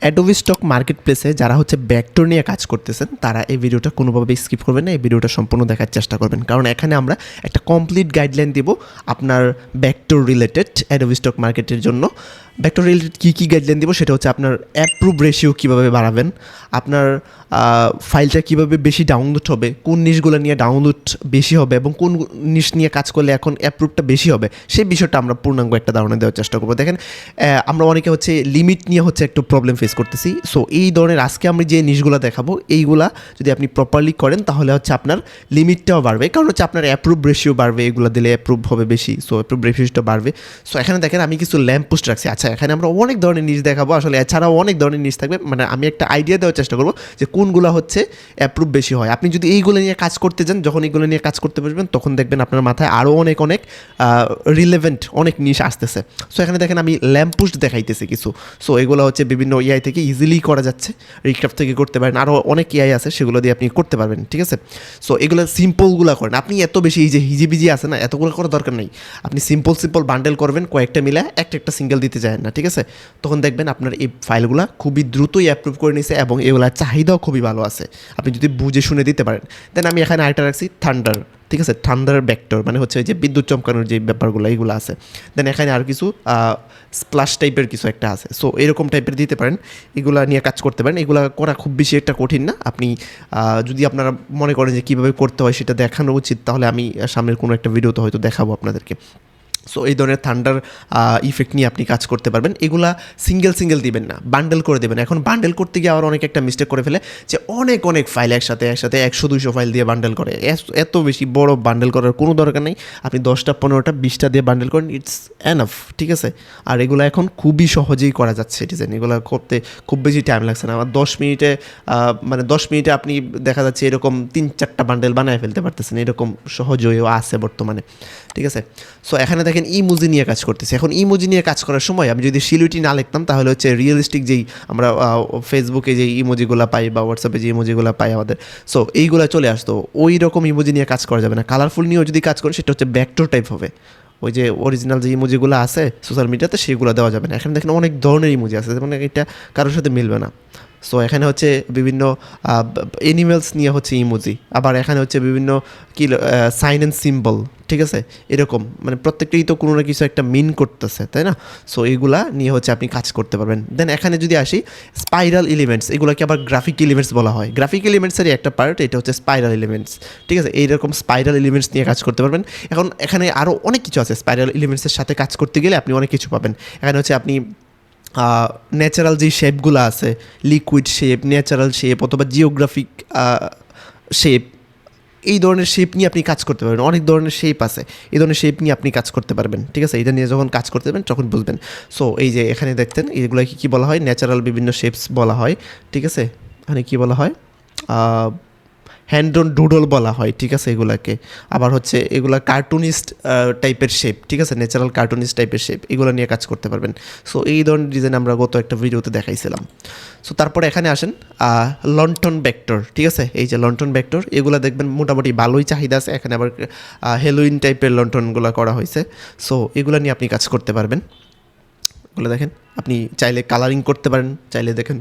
Adobe stock মার্কেটপ্লেসে যারা হচ্ছে vector নিয়ে কাজ করতেছেন তারা এই ভিডিওটা কোনোভাবেই স্কিপ করবেন না, এই ভিডিওটা সম্পূর্ণ দেখার চেষ্টা করবেন, কারণ এখানে আমরা একটা কমপ্লিট গাইডলাইন দিব আপনার ভেক্টর রিলেটেড অ্যাডোবি স্টক মার্কেটের জন্য। ভেক্টর রিলেটেড কী গাইডলাইন দিব সেটা হচ্ছে আপনার অ্যাপ্রুভ রেশিও কীভাবে বাড়াবেন, আপনার ফাইলটা কীভাবে বেশি ডাউনলোড হবে, কোন নিশগুলো নিয়ে ডাউনলোড বেশি হবে এবং কোন নিশ নিয়ে কাজ করলে এখন অ্যাপ্রুভটা বেশি হবে, সেই বিষয়টা আমরা পূর্ণাঙ্গ একটা ধারণা দেওয়ার চেষ্টা করবো। দেখেন আমরা অনেকে হচ্ছে লিমিট নিয়ে হচ্ছে একটু প্রবলেম ফেস করতেছি। সো এই ধরনের আজকে আমি যে নিশগুলো দেখাবো এইগুলা যদি আপনি প্রপারলি করেন তাহলে হচ্ছে আপনার লিমিটটাও বাড়বে, কারণ হচ্ছে আপনার অ্যাপ্রুভ রেশিও বাড়বে, এগুলো দিলে অ্যাপ্রুভ হবে বেশি, সো অ্যাপ্রুভ রেশিওটা বাড়বে। সো এখানে দেখেন আমি কিছু ল্যাম্প পোস্ট রাখছি। আচ্ছা, এখানে আমরা অনেক ধরনের নিশ দেখাবো, আসলে এছাড়াও অনেক ধরনের নিশ থাকবে, মানে আমি একটা আইডিয়া দেওয়ার চেষ্টা করবো যে কোনগুলো হচ্ছে অ্যাপ্রুভ বেশি হয়। আপনি যদি এইগুলো নিয়ে কাজ করতে যান, যখন এইগুলো নিয়ে কাজ করতে বসবেন তখন দেখবেন আপনার মাথায় আরও অনেক রিলেভেন্ট অনেক নিশ আসতেছে। সো এখানে দেখেন আমি ল্যাম্প পোস্ট দেখাইতেছি কিছু। সো এগুলো হচ্ছে বিভিন্ন এআই থেকে ইজিলি করা যাচ্ছে, রিক্রাফট থেকে করতে পারেন, আরও অনেক এআই আছে সেগুলো দিয়ে আপনি করতে পারবেন, ঠিক আছে। সো এগুলো সিম্পলগুলো করেন, আপনি এত বেশি এই যে হিজিবিজি আছে না, এতগুলো করার দরকার নেই। আপনি সিম্পল বান্ডেল করবেন, কয়েকটা মিলে একটা সিঙ্গেল দিতে যায় না, ঠিক আছে। তখন দেখবেন আপনার এই ফাইলগুলো খুবই দ্রুতই অ্যাপ্রুভ করে নিছে এবং এগুলোর চাহিদাও খুবই ভালো আছে, আপনি যদি বুঝে শুনে দিতে পারেন। দেন আমি এখানে আরেকটা রাখছি থান্ডার, ঠিক আছে। থান্ডার ভেক্টর মানে হচ্ছে যে বিদ্যুৎ চমকানোর যে ব্যাপারগুলো এইগুলো আছে। দেন এখানে আর কিছু স্প্লাশ টাইপের কিছু একটা আছে। সো এরকম টাইপের দিতে পারেন, এগুলো নিয়ে কাজ করতে পারেন। এগুলো করা খুব বেশি একটা কঠিন না। আপনি যদি আপনারা মনে করেন যে কীভাবে করতে হয় সেটা দেখানো উচিত, তাহলে আমি সামনের কোনো একটা ভিডিওতে হয়তো দেখাবো আপনাদেরকে। সো এই ধরনের থান্ডার ইফেক্ট নিয়ে আপনি কাজ করতে পারবেন। এগুলা সিঙ্গেল দিবেন না, বান্ডেল করে দেবেন। এখন বান্ডেল করতে গিয়ে আবার অনেক একটা মিস্টেক করে ফেলে যে অনেক ফাইল একসাথে 100-200 ফাইল দিয়ে বান্ডেল করে। এত বেশি বড় বান্ডেল করার কোনো দরকার নেই। আপনি 10টা 15টা 20টা দিয়ে বান্ডেল করেন, ইটস এনাফ, ঠিক আছে। আর এগুলো এখন খুবই সহজেই করা যাচ্ছে, ঠিক আছে। এগুলো করতে খুব বেশি টাইম লাগছে না। আমার 10 মিনিটে আপনি দেখা যাচ্ছে এরকম 3-4টা বান্ডেল বানায় ফেলতে পারতেছেন, এরকম সহজেও আছে বর্তমানে, ঠিক আছে। সো এখানে দেখেন ইমোজি নিয়ে কাজ করতেছে। এখন ইমোজি নিয়ে কাজ করার সময় আমি যদি সিলুইটি না লিখতাম তাহলে হচ্ছে রিয়েলিস্টিক যেই আমরা ফেসবুকে যে ইমোজিগুলো পাই বা হোয়াটসঅ্যাপে যে ইমোজিগুলো পাই আমাদের, সো এইগুলো চলে আসতো। ওই রকম ইমোজি নিয়ে কাজ করা যাবে না। কালারফুল নিয়েও যদি কাজ করেন সেটা হচ্ছে ভেক্টর টাইপ হবে। ওই যে অরিজিনাল যে ইমোজিগুলো আছে সোশ্যাল মিডিয়াতে সেগুলো দেওয়া যাবে না। এখানে দেখেন অনেক ধরনের ইমোজি আছে, যেমন এটা কারোর সাথে মিলবে না। সো এখানে হচ্ছে বিভিন্ন অ্যানিমেলস নিয়ে হচ্ছে ইমোজি, আবার এখানে হচ্ছে বিভিন্ন সাইন অ্যান্ড সিম্বল, ঠিক আছে। এরকম মানে প্রত্যেকটাই তো কোনো না কিছু একটা মিন করতেছে, তাই না। সো এইগুলা নিয়ে হচ্ছে আপনি কাজ করতে পারবেন। দেন এখানে যদি আসি স্পাইরাল এলিমেন্টস, এগুলোকে আবার গ্রাফিক এলিমেন্টস বলা হয়। গ্রাফিক এলিমেন্টসেরই একটা পার্ট, এটা হচ্ছে স্পাইরাল এলিমেন্টস, ঠিক আছে। এইরকম স্পাইরাল এলিমেন্টস নিয়ে কাজ করতে পারবেন। এখন এখানে আরও অনেক কিছু আছে, স্পাইরাল এলিমেন্টসের সাথে কাজ করতে গেলে আপনি অনেক কিছু পাবেন। এখানে হচ্ছে আপনি ন্যাচারাল যে শেপগুলো আছে, লিকুইড শেপ, ন্যাচারাল শেপ অথবা জিওগ্রাফিক শেপ, এই ধরনের শেপ নিয়ে আপনি কাজ করতে পারবেন। অনেক ধরনের শেপ আছে, এই ধরনের শেপ নিয়ে আপনি কাজ করতে পারবেন, ঠিক আছে। এটা নিয়ে যখন কাজ করতে পারবেন তখন বুঝবেন। সো এই যে এখানে দেখতেন এইগুলোকে কী বলা হয়, ন্যাচারাল বিভিন্ন শেপস বলা হয়, ঠিক আছে। এখানে কী বলা হয়, হ্যান্ড অন ডুডল বলা হয়, ঠিক আছে এগুলাকে। আবার হচ্ছে এগুলা কার্টুনিস্ট টাইপের শেপ, ঠিক আছে, ন্যাচারাল কার্টুনিস্ট টাইপের শেপ, এগুলো নিয়ে কাজ করতে পারবেন। সো এই ধরনের ডিজাইন আমরা গত একটা ভিডিওতে দেখাইছিলাম। সো তারপরে এখানে আসেন লন্ঠন ভেক্টর, ঠিক আছে। এই যে লন্ঠন ভেক্টর, এগুলো দেখবেন মোটামুটি ভালোই চাহিদা আছে। এখানে আবার হ্যালোইন টাইপের লন্ঠনগুলো করা হয়েছে। সো এগুলো নিয়ে আপনি কাজ করতে পারবেন। এগুলো দেখেন আপনি চাইলে কালারিং করতে পারেন, চাইলে দেখেন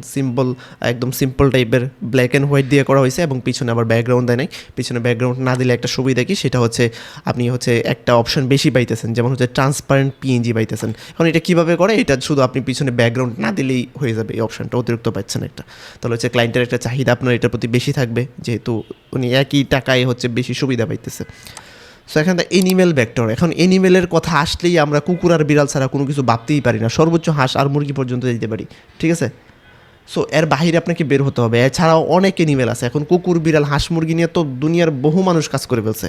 একদম সিম্পল টাইপের ব্ল্যাক অ্যান্ড হোয়াইট দিয়ে করা হয়েছে এবং পিছনে আবার ব্যাকগ্রাউন্ড দেয় নাই। পিছনে ব্যাকগ্রাউন্ড না দিলে একটা সুবিধা কি, সেটা হচ্ছে আপনি হচ্ছে একটা অপশন বেশি পাইতেছেন, যেমন হচ্ছে ট্রান্সপারেন্ট পিএনজি পাইতেছেন। এখন এটা কীভাবে করে, এটা শুধু আপনি পিছনে ব্যাকগ্রাউন্ড না দিলেই হয়ে যাবে, এই অপশনটা অতিরিক্ত পাচ্ছেন একটা। তাহলে হচ্ছে ক্লায়েন্টের একটা চাহিদা আপনার এটার প্রতি বেশি থাকবে, যেহেতু উনি একই টাকায় হচ্ছে বেশি সুবিধা পাইতেছে। সো এখানে এনিমেল ভেক্টর, এখন এনিমেলের কথা আসলেই আমরা কুকুর আর বিড়াল ছাড়া কোনো কিছু ভাবতেই পারি না, সর্বোচ্চ হাঁস আর মুরগি পর্যন্ত যেতে পারি, ঠিক আছে। সো এর বাহিরে আপনাকে বের হতে হবে। এছাড়াও অনেক এনিমেল আছে। এখন কুকুর বিড়াল হাঁস মুরগি নিয়ে তো দুনিয়ার বহু মানুষ কাজ করে ফেলছে।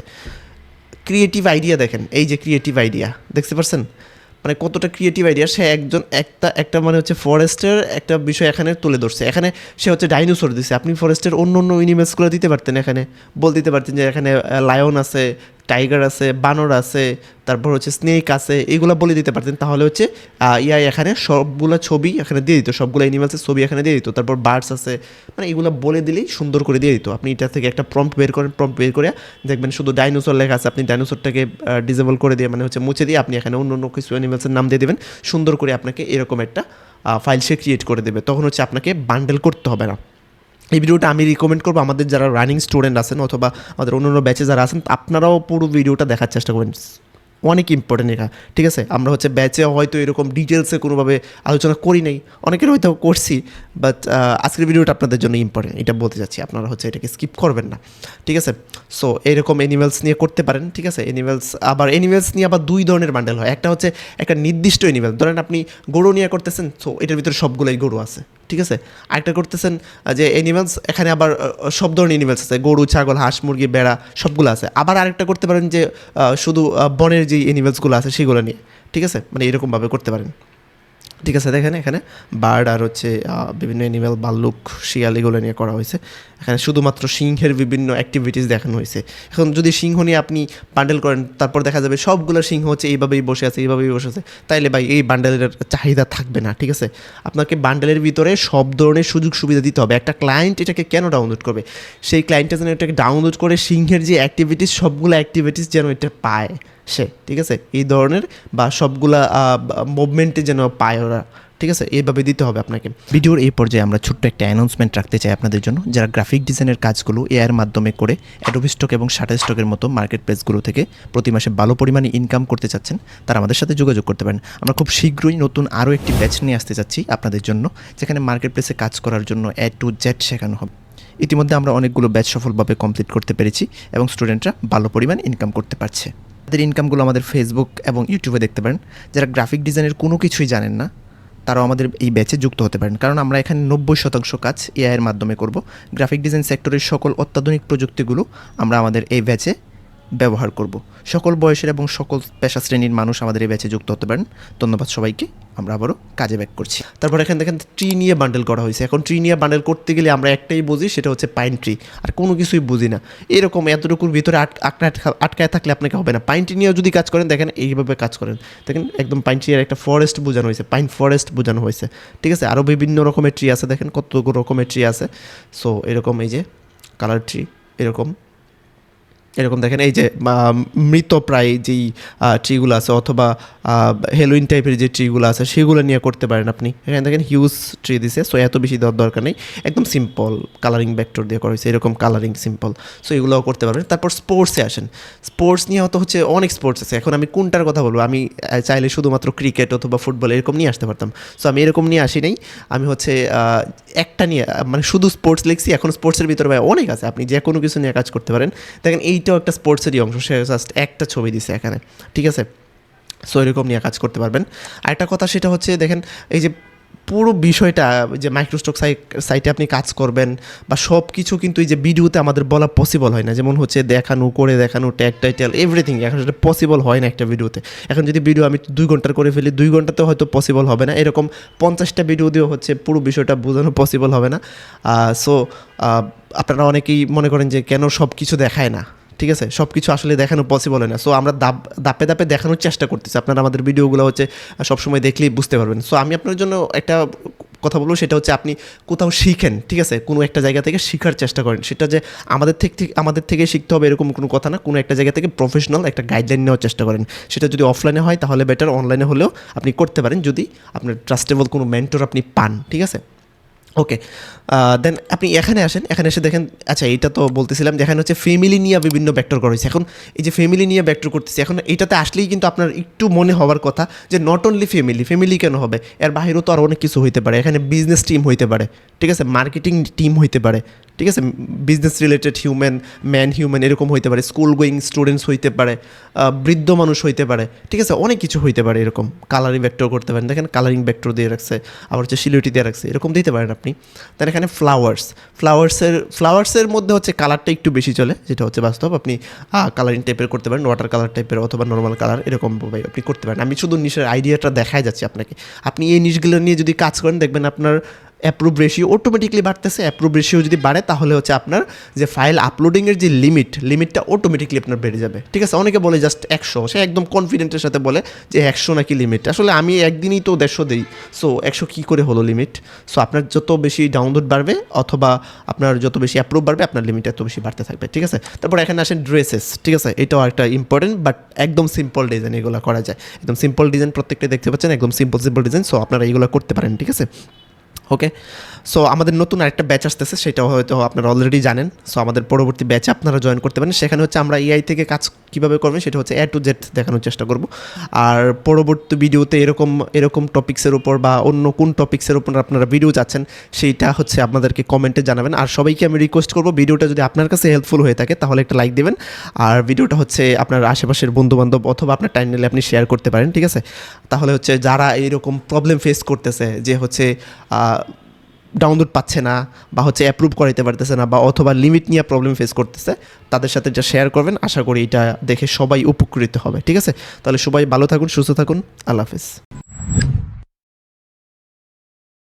ক্রিয়েটিভ আইডিয়া দেখেন, এই যে ক্রিয়েটিভ আইডিয়া দেখতে পাচ্ছেন, মানে কতটা ক্রিয়েটিভ আইডিয়া। সে একটা মানে হচ্ছে ফরেস্টের একটা বিষয় এখানে তুলে ধরছে। এখানে সে হচ্ছে ডাইনোসর দিছে, আপনি ফরেস্টের অন্য এনিমেলসগুলো দিতে পারতেন, এখানে দিতে পারতেন যে এখানে লায়ন আছে, টাইগার আছে, বানর আছে, তারপর হচ্ছে স্নেক আছে, এইগুলো বলে দিতে পারতেন। তাহলে হচ্ছে এখানে সবগুলো ছবি এখানে দিয়ে দিত, সবগুলো অ্যানিমালসের ছবি এখানে দিয়ে দিত। তারপর বার্ডস আছে, মানে এগুলো বলে দিলেই সুন্দর করে দিয়ে দিত। আপনি এটা থেকে একটা প্রম্পট বের করেন, প্রম্পট বের করে দেখবেন শুধু ডাইনোসর লেখা আছে, আপনি ডাইনোসরটাকে ডিসেবল করে দিয়ে মানে হচ্ছে মুছে দিয়ে আপনি এখানে অন্য কিছু অ্যানিমালসের নাম দিয়ে দেবেন, সুন্দর করে আপনাকে এরকম একটা ফাইল সে ক্রিয়েট করে দেবে, তখন হচ্ছে আপনাকে বান্ডেল করতে হবে না। এই ভিডিওটা আমি রিকমেন্ড করবো আমাদের যারা রানিং স্টুডেন্ট আছেন অথবা আমাদের অন্য অন্য ব্যাচে যারা আছেন, আপনারাও পুরো ভিডিওটা দেখার চেষ্টা করবেন, অনেক ইম্পর্টেন্ট এটা, ঠিক আছে। আমরা হচ্ছে ব্যাচে হয়তো এরকম ডিটেলসে কোনোভাবে আলোচনা করি নাই, অনেকের হয়তো করছি, বাট আজকের ভিডিওটা আপনাদের জন্য ইম্পর্টেন্ট, এটা বলতে চাচ্ছি, আপনারা হচ্ছে এটাকে স্কিপ করবেন না, ঠিক আছে। সো এরকম অ্যানিমেলস নিয়ে করতে পারেন, ঠিক আছে। অ্যানিমেলস নিয়ে আবার দুই ধরনের বান্ডেল হয়, একটা হচ্ছে একটা নির্দিষ্ট অ্যানিমেল, ধরেন আপনি গরু নিয়ে করতেছেন, সো এটার ভিতরে সবগুলোই গরু আছে, ঠিক আছে। আরেকটা করতেছেন যে অ্যানিমেলস, এখানে আবার সব ধরনের অ্যানিমেলস আছে, গরু, ছাগল, হাঁস, মুরগি, বেড়া সবগুলো আছে। আবার আরেকটা করতে পারেন যে শুধু বনের যে অ্যানিমেলসগুলো আছে সেগুলো নিয়ে, ঠিক আছে, মানে এরকমভাবে করতে পারেন, ঠিক আছে। দেখেন এখানে বার্ড আর হচ্ছে বিভিন্ন অ্যানিমেল, ভাল্লুক, শিয়াল এগুলো নিয়ে করা হয়েছে। এখানে শুধুমাত্র সিংহের বিভিন্ন অ্যাক্টিভিটিস দেখানো হয়েছে। এখন যদি সিংহ নিয়ে আপনি বান্ডেল করেন, তারপর দেখা যাবে সবগুলো সিংহ হচ্ছে এইভাবেই বসে আছে, এইভাবেই বসে আছে, তাইলে ভাই এই বান্ডেলের চাহিদা থাকবে না, ঠিক আছে। আপনাকে বান্ডেলের ভিতরে সব ধরনের সুযোগ সুবিধা দিতে হবে। একটা ক্লায়েন্ট এটাকে কেন ডাউনলোড করবে, সেই ক্লায়েন্টটা যেন এটাকে ডাউনলোড করে সিংহের যে অ্যাক্টিভিটিস সবগুলো অ্যাক্টিভিটিস যেন এটা পায় সে, ঠিক আছে, এই ধরনের বা সবগুলা মুভমেন্টে যেন পায় ওরা, ঠিক আছে, এইভাবে দিতে হবে আপনাকে। ভিডিওর এই পর্যায়ে আমরা ছোট্ট একটা অ্যানাউন্সমেন্ট রাখতে চাই আপনাদের জন্য, যারা গ্রাফিক ডিজাইনের কাজগুলো এআইয়ের মাধ্যমে করে অ্যাডোবি স্টক এবং শাটারস্টকের মতো মার্কেট প্লেসগুলো থেকে প্রতি মাসে ভালো পরিমাণে ইনকাম করতে চাচ্ছেন, তারা আমাদের সাথে যোগাযোগ করতে পারেন। আমরা খুব শীঘ্রই নতুন আরও একটি ব্যাচ নিয়ে আসতে চাচ্ছি আপনাদের জন্য, যেখানে মার্কেট প্লেসে কাজ করার জন্য A to Z শেখানো হবে। ইতিমধ্যে আমরা অনেকগুলো ব্যাচ সফলভাবে কমপ্লিট করতে পেরেছি এবং স্টুডেন্টরা ভালো পরিমাণ ইনকাম করতে পারছে। তাদের ইনকামগুলো আমাদের ফেসবুক এবং ইউটিউবে দেখতে পারেন। যারা গ্রাফিক ডিজাইনের কোনো কিছুই জানেন না, তারাও আমাদের এই ব্যাচে যুক্ত হতে পারেন, কারণ আমরা এখানে 90% কাজ এআইয়ের মাধ্যমে করব। গ্রাফিক ডিজাইন সেক্টরের সকল অত্যাধুনিক প্রযুক্তিগুলো আমরা আমাদের এই ব্যাচে ব্যবহার করব। সকল বয়সের এবং সকল পেশা শ্রেণীর মানুষ আমাদের এই ব্যাচে যুক্ত হতে পারেন। ধন্যবাদ সবাইকে। আমরা আবারও কাজে ব্যাক করছি। তারপর এখানে দেখেন ট্রি নিয়ে বান্ডেল করা হয়েছে। এখন ট্রি নিয়ে বান্ডেল করতে গেলে আমরা একটাই বুঝি, সেটা হচ্ছে পাইন ট্রি, আর কোনো কিছুই বুঝি না। এরকম এতটুকুর ভিতরে আটকায় থাকলে আপনাকে হবে না। পাইন ট্রি নিয়েও যদি কাজ করেন, দেখেন এইভাবে কাজ করেন, দেখেন একদম পাইন ট্রি এর একটা ফরেস্ট বোঝানো হয়েছে, পাইন ফরেস্ট বোঝানো হয়েছে, ঠিক আছে। আরও বিভিন্ন রকমের ট্রি আছে, দেখেন কত রকমের ট্রি আছে। সো এরকম এই যে কালার ট্রি, এরকম দেখেন এই যে মৃতপ্রায় যেই ট্রিগুলো আছে অথবা হেলোইন টাইপের যে ট্রিগুলো আছে সেগুলো নিয়ে করতে পারেন আপনি। এখানে দেখেন হিউজ ট্রি দিছে, সো এত বেশি দেওয়ার দরকার নেই, একদম সিম্পল কালারিং ভেক্টর দিয়ে করা হয়েছে, এরকম কালারিং সিম্পল। সো এগুলোও করতে পারবেন। তারপর স্পোর্টসে আসেন। স্পোর্টস নিয়ে হচ্ছে অনেক স্পোর্টস আছে। এখন আমি কোনটার কথা বলবো, আমি চাইলে শুধুমাত্র ক্রিকেট অথবা ফুটবল এরকম নিয়ে আসতে পারতাম। সো আমি এরকম নিয়ে আসি নাই, আমি হচ্ছে একটা নিয়ে মানে শুধু স্পোর্টস লিখছি। এখন স্পোর্টসের ভিতরে ভাই অনেক আছে, আপনি যে কোনো কিছু নিয়ে কাজ করতে পারেন। দেখেন এইটাও একটা স্পোর্টসেরই অংশ, সে জাস্ট একটা ছবি দিছে এখানে, ঠিক আছে। সো এরকম নিয়ে কাজ করতে পারবেন। আরেকটা কথা সেটা হচ্ছে দেখেন এই যে পুরো বিষয়টা যে মাইক্রোস্টক সাইটে আপনি কাজ করবেন বা সব কিছু কিন্তু এই যে ভিডিওতে আমাদের বলা পসিবল হয় না। যেমন হচ্ছে দেখানো ট্যাগ টাইটেল এভরিথিং, এখন সেটা পসিবল হয় না একটা ভিডিওতে। এখন যদি ভিডিও আমি 2 ঘন্টার করে ফেলি, 2 ঘন্টাতেও হয়তো পসিবল হবে না। এরকম 50টা ভিডিও দিয়েও হচ্ছে পুরো বিষয়টা বোঝানো পসিবল হবে না। সো আপনারা অনেকেই মনে করেন যে কেন সব কিছু দেখায় না, ঠিক আছে, সব কিছু আসলে দেখানো পসিবল হয় না। সো আমরা ধাপে ধাপে দেখানোর চেষ্টা করতেছি। আপনারা আমাদের ভিডিওগুলো হচ্ছে সবসময় দেখলেই বুঝতে পারবেন। সো আমি আপনার জন্য একটা কথা বলবো, সেটা হচ্ছে আপনি কোথাও শিখেন, ঠিক আছে, কোনো একটা জায়গা থেকে শেখার চেষ্টা করেন। সেটা যে আমাদের থেকে শিখতে হবে এরকম কোনো কথা না। কোনো একটা জায়গা থেকে প্রফেশনাল একটা গাইডলাইন নেওয়ার চেষ্টা করেন। সেটা যদি অফলাইনে হয় তাহলে বেটার, অনলাইনে হলেও আপনি করতে পারেন যদি আপনার ট্রাস্টেবল কোনো মেন্টর আপনি পান, ঠিক আছে। ওকে, দেন আপনি এখানে আসেন। এখানে এসে দেখেন, আচ্ছা এটা তো বলতেছিলাম যে এখানে হচ্ছে ফ্যামিলি নিয়ে বিভিন্ন ভেক্টর করা হয়েছে। এখন এই যে ফ্যামিলি নিয়ে ভেক্টর করতেছি, এখন এটাতে আসলেই কিন্তু আপনার একটু মনে হওয়ার কথা যে নট অনলি ফ্যামিলি কেন হবে, এর বাইরেও তো আর অনেক কিছু হইতে পারে। এখানে বিজনেস টিম হইতে পারে, ঠিক আছে, মার্কেটিং টিম হইতে পারে, ঠিক আছে, বিজনেস রিলেটেড হিউম্যান এরকম হইতে পারে, স্কুল গোয়িং স্টুডেন্টস হইতে পারে, বৃদ্ধ মানুষ হইতে পারে, ঠিক আছে, অনেক কিছু হইতে পারে। এরকম কালারিং ভেক্টর করতে পারেন। দেখেন কালারিং ভেক্টর দিয়ে রাখছে, আবার হচ্ছে সিলুইটি দিয়ে রাখছে, এরকম দিতে পারেন আপনি। তার এখানে ফ্লাওয়ার্সের মধ্যে হচ্ছে কালারটা একটু বেশি চলে, যেটা হচ্ছে বাস্তব। আপনি কালারিং টাইপের করতে পারেন, ওয়াটার কালার টাইপের অথবা নর্মাল কালার, এরকমভাবে আপনি করতে পারেন। আমি শুধু নিশের আইডিয়াটা দেখাই যাচ্ছি আপনাকে। আপনি এই নিশগুলো নিয়ে যদি কাজ করেন, দেখবেন আপনার অ্যাপ্রুভ রেশিও অটোমেটিকলি বাড়তেছে। অ্যাপ্রুভ রেশিও যদি বাড়ে তাহলে হচ্ছে আপনার যে ফাইল আপলোডিংয়ের যে লিমিটটা অটোমেটিকলি আপনার বেড়ে যাবে। ঠিক আছে, অনেকে বলে জাস্ট 100, সে একদম কনফিডেন্টের সাথে বলে যে 100 নাকি লিমিট। আসলে আমি একদিনই তো 150 দিই, সো 100 কী করে হলো লিমিট? সো আপনার যত বেশি ডাউনলোড বাড়বে অথবা আপনার যত বেশি অ্যাপ্রুভ বাড়বে আপনার লিমিট এত বেশি বাড়তে থাকবে। ঠিক আছে, তারপর এখানে আসেন ড্রেসেস। ঠিক আছে, এটাও একটা ইম্পর্টেন্ট, বাট একদম সিম্পল ডিজাইন এগুলো করা যায়। একদম সিম্পল ডিজাইন প্রত্যেকটা দেখতে পাচ্ছেন, একদম সিম্পল ডিজাইন। সো আপনারা এইগুলো করতে পারেন। ঠিক আছে, ওকে। সো আমাদের নতুন আরেকটা ব্যাচ আসতেছে, সেটাও হয়তো আপনারা অলরেডি জানেন। সো আমাদের পরবর্তী ব্যাচে আপনারা জয়েন করতে পারেন। সেখানে হচ্ছে আমরা এআই থেকে কাজ কীভাবে করবেন সেটা হচ্ছে A to Z দেখানোর চেষ্টা করব। আর পরবর্তী ভিডিওতে এরকম টপিক্সের উপর বা অন্য কোন টপিক্সের উপর আপনারা ভিডিও চাচ্ছেন সেইটা হচ্ছে আপনাদেরকে কমেন্টে জানাবেন। আর সবাইকে আমি রিকোয়েস্ট করব, ভিডিওটা যদি আপনার কাছে হেল্পফুল হয়ে থাকে তাহলে একটা লাইক দেবেন। আর ভিডিওটা হচ্ছে আপনার আশেপাশের বন্ধুবান্ধব অথবা আপনার টাইমলাইনে আপনি শেয়ার করতে পারেন। ঠিক আছে, তাহলে হচ্ছে যারা এইরকম প্রবলেম ফেস করতেছে যে হচ্ছে ডাউনলোড পাচ্ছে না বা হচ্ছে অ্যাপ্রুভ করাইতে পারতেছে না বা অথবা লিমিট নিয়ে প্রবলেম ফেস করতেছে, তাদের সাথে যা শেয়ার করবেন, আশা করি এটা দেখে সবাই উপকৃত হবে। ঠিক আছে, তাহলে সবাই ভালো থাকুন, সুস্থ থাকুন, আল্লাহ হাফেজ।